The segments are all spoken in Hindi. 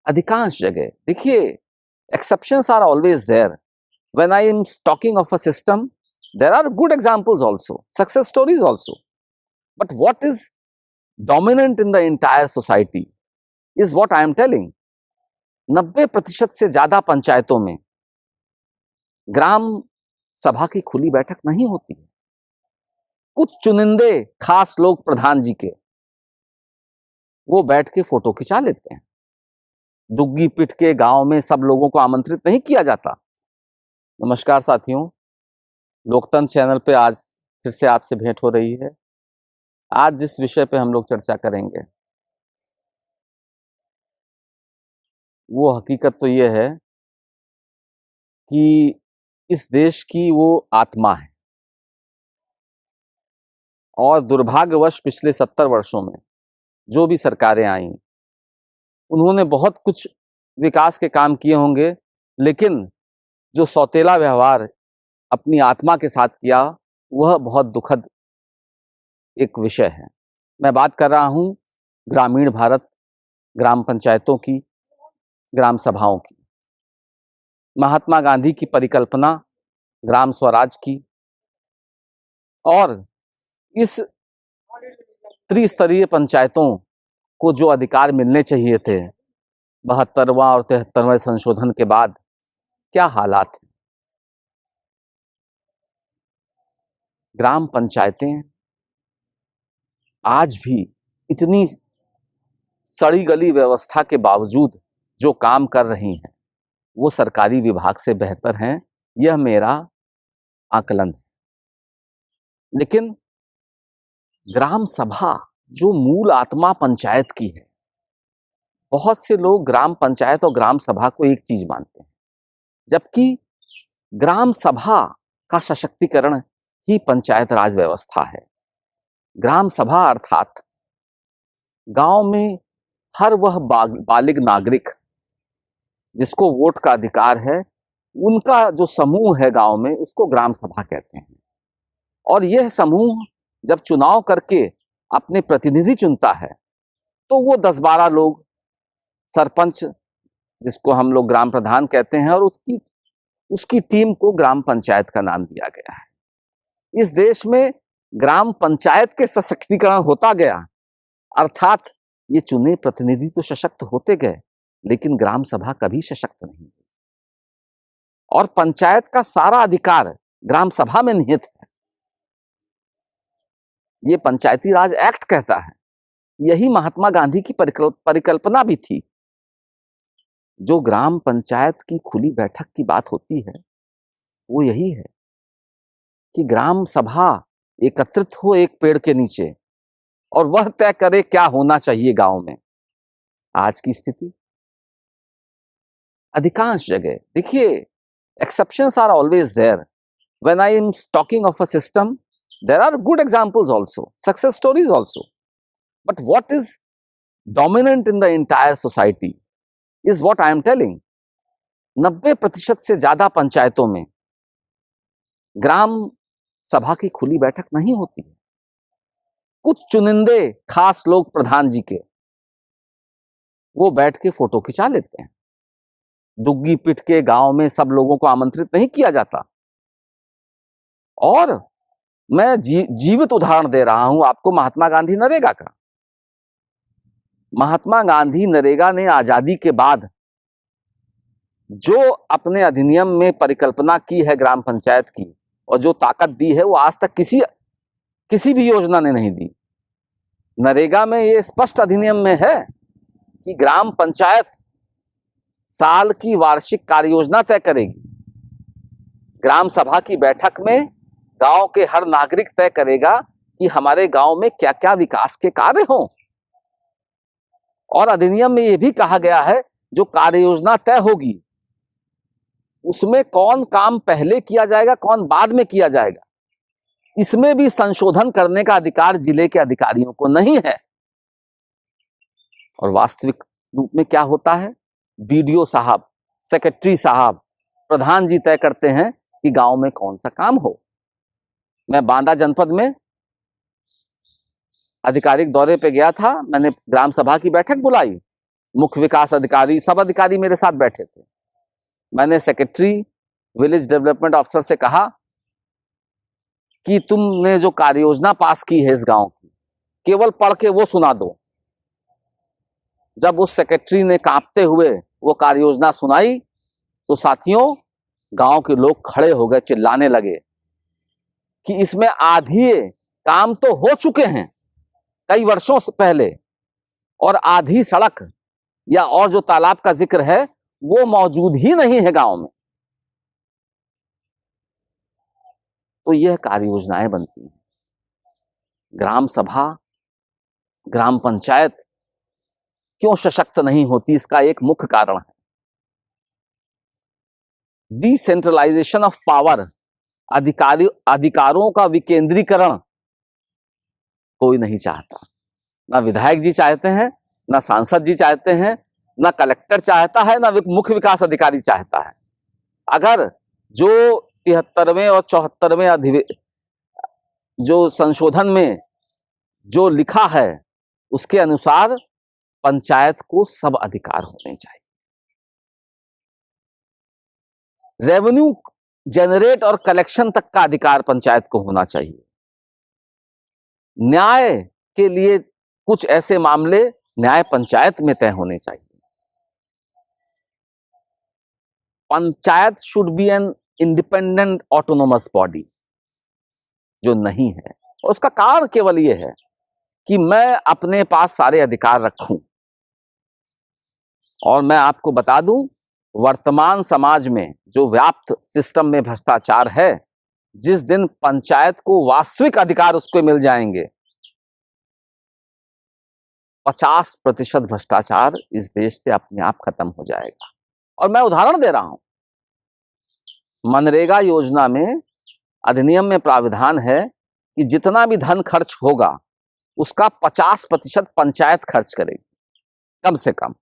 अधिकांश जगह देखिए, exceptions are always there. When I am talking of a system, there are good examples also, success stories also. But what is dominant in the entire society is what I am telling. 90% से ज्यादा पंचायतों में ग्राम सभा की खुली बैठक नहीं होती है। कुछ चुनिंदे खास लोग प्रधान जी के वो बैठ के फोटो खिंचा लेते हैं। दुग्गी पिट के गांव में सब लोगों को आमंत्रित नहीं किया जाता। नमस्कार साथियों, लोकतंत्र चैनल पे आज फिर से आपसे भेंट हो रही है। आज जिस विषय पे हम लोग चर्चा करेंगे वो हकीकत तो ये है कि इस देश की वो आत्मा है और दुर्भाग्यवश पिछले 70 वर्षों में जो भी सरकारें आई उन्होंने बहुत कुछ विकास के काम किए होंगे, लेकिन जो सौतेला व्यवहार अपनी आत्मा के साथ किया वह बहुत दुखद एक विषय है। मैं बात कर रहा हूं ग्रामीण भारत, ग्राम पंचायतों की, ग्राम सभाओं की। महात्मा गांधी की परिकल्पना ग्राम स्वराज की और इस त्रिस्तरीय पंचायतों को जो अधिकार मिलने चाहिए थे 72वां और 73वें संशोधन के बाद क्या हालात हैं। ग्राम पंचायतें आज भी इतनी सड़ी गली व्यवस्था के बावजूद जो काम कर रही हैं वो सरकारी विभाग से बेहतर हैं, यह मेरा आकलन है। लेकिन ग्राम सभा जो मूल आत्मा पंचायत की है, बहुत से लोग ग्राम पंचायत और ग्राम सभा को एक चीज मानते हैं, जबकि ग्राम सभा का सशक्तिकरण ही पंचायत राज व्यवस्था है। ग्राम सभा अर्थात गांव में हर वह बालिग नागरिक जिसको वोट का अधिकार है, उनका जो समूह है गांव में, उसको ग्राम सभा कहते हैं। और यह समूह जब चुनाव करके अपने प्रतिनिधि चुनता है तो वो 10-12 लोग, सरपंच जिसको हम लोग ग्राम प्रधान कहते हैं, और उसकी टीम को ग्राम पंचायत का नाम दिया गया है। इस देश में ग्राम पंचायत के सशक्तिकरण होता गया, अर्थात ये चुने प्रतिनिधि तो सशक्त होते गए, लेकिन ग्राम सभा कभी सशक्त नहीं हुई। और पंचायत का सारा अधिकार ग्राम सभा में निहित है। ये पंचायती राज एक्ट कहता है, यही महात्मा गांधी की परिकल्पना भी थी। जो ग्राम पंचायत की खुली बैठक की बात होती है वो यही है कि ग्राम सभा एकत्रित हो एक पेड़ के नीचे और वह तय करे क्या होना चाहिए गांव में। आज की स्थिति अधिकांश जगह देखिए, exceptions are always there. When I am talking of a system, there are good examples also, success stories also. But what is dominant in the entire society is what I am telling. 90% से ज्यादा पंचायतों में ग्राम सभा की खुली बैठक नहीं होती है। कुछ चुनिंदे खास लोग प्रधान जी के वो बैठ के फोटो खिंचा लेते हैं। दुग्गी पिट के गांव में सब लोगों को आमंत्रित नहीं किया जाता। और मैं जीवित उदाहरण दे रहा हूं आपको महात्मा गांधी नरेगा का। महात्मा गांधी नरेगा ने आजादी के बाद जो अपने अधिनियम में परिकल्पना की है ग्राम पंचायत की, और जो ताकत दी है, वो आज तक किसी भी योजना ने नहीं दी। नरेगा में ये स्पष्ट अधिनियम में है कि ग्राम पंचायत साल की वार्षिक कार्य योजना तय करेगी। ग्राम सभा की बैठक में गांव के हर नागरिक तय करेगा कि हमारे गांव में क्या क्या विकास के कार्य हों। और अधिनियम में यह भी कहा गया है जो कार्य योजना तय होगी उसमें कौन काम पहले किया जाएगा, कौन बाद में किया जाएगा, इसमें भी संशोधन करने का अधिकार जिले के अधिकारियों को नहीं है। और वास्तविक रूप में क्या होता है, बीडीओ साहब, सेक्रेटरी साहब, प्रधान जी तय करते हैं कि गांव में कौन सा काम हो। मैं बांदा जनपद में आधिकारिक दौरे पे गया था, मैंने ग्राम सभा की बैठक बुलाई मुख्य विकास अधिकारी, सब अधिकारी मेरे साथ बैठे थे। मैंने सेक्रेटरी विलेज डेवलपमेंट ऑफिसर से कहा कि तुमने जो कार्य योजना पास की है इस गांव की, केवल पढ़ के वो सुना दो। जब उस सेक्रेटरी ने कांपते हुए वो कार्य योजना सुनाई तो साथियों, गांव के लोग खड़े हो गए, चिल्लाने लगे कि इसमें आधी काम तो हो चुके हैं कई वर्षों से पहले, और आधी सड़क या और जो तालाब का जिक्र है वो मौजूद ही नहीं है गांव में। तो यह कार्य योजनाएं बनती हैं। ग्राम सभा, ग्राम पंचायत क्यों सशक्त नहीं होती, इसका एक मुख्य कारण है डिसेंट्रलाइजेशन ऑफ पावर, अधिकारों का विकेंद्रीकरण कोई नहीं चाहता। ना विधायक जी चाहते हैं, ना सांसद जी चाहते हैं, ना कलेक्टर चाहता है, ना मुख्य विकास अधिकारी चाहता है। अगर जो 73वें और 74वें जो संशोधन में जो लिखा है उसके अनुसार पंचायत को सब अधिकार होने चाहिए। रेवेन्यू जनरेट और कलेक्शन तक का अधिकार पंचायत को होना चाहिए। न्याय के लिए कुछ ऐसे मामले न्याय पंचायत में तय होने चाहिए। Panchayat should be an independent autonomous body, जो नहीं है। और उसका कारण केवल यह है कि मैं अपने पास सारे अधिकार रखूं। और मैं आपको बता दूं, वर्तमान समाज में जो व्याप्त सिस्टम में भ्रष्टाचार है, जिस दिन पंचायत को वास्तविक अधिकार उसको मिल जाएंगे, 50% भ्रष्टाचार इस देश से अपने आप खत्म हो जाएगा। और मैं उदाहरण दे रहा हूं, मनरेगा योजना में अधिनियम में प्राविधान है कि जितना भी धन खर्च होगा उसका 50% पंचायत खर्च करेगी कम से कम,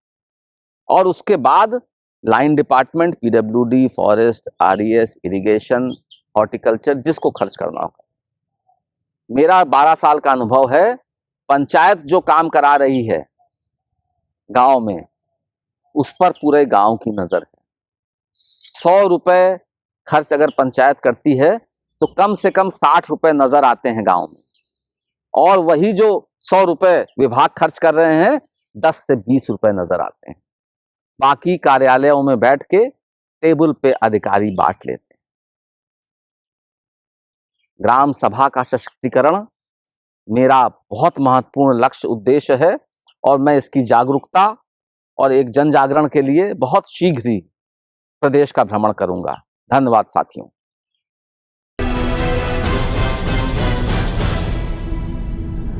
और उसके बाद line department, PWD, forest, RES, irrigation, horticulture, जिसको खर्च करना होगा। मेरा 12 साल का अनुभव है, पंचायत जो काम करा रही है गांव में, उस पर पूरे गांव की नजर है। 100 रुपए खर्च अगर पंचायत करती है तो कम से कम 60 रुपए नजर आते हैं गांव में, और वही जो 100 रुपए विभाग खर्च कर रहे हैं, 10 से 20 रुपए नजर आते हैं। बाकी कार्यालयों में बैठ के टेबल पे अधिकारी बांट लेते हैं। ग्राम सभा का सशक्तिकरण मेरा बहुत महत्वपूर्ण लक्ष्य, उद्देश्य है, और मैं इसकी जागरूकता और एक जन जागरण के लिए बहुत शीघ्र ही प्रदेश का भ्रमण करूंगा। धन्यवाद साथियों।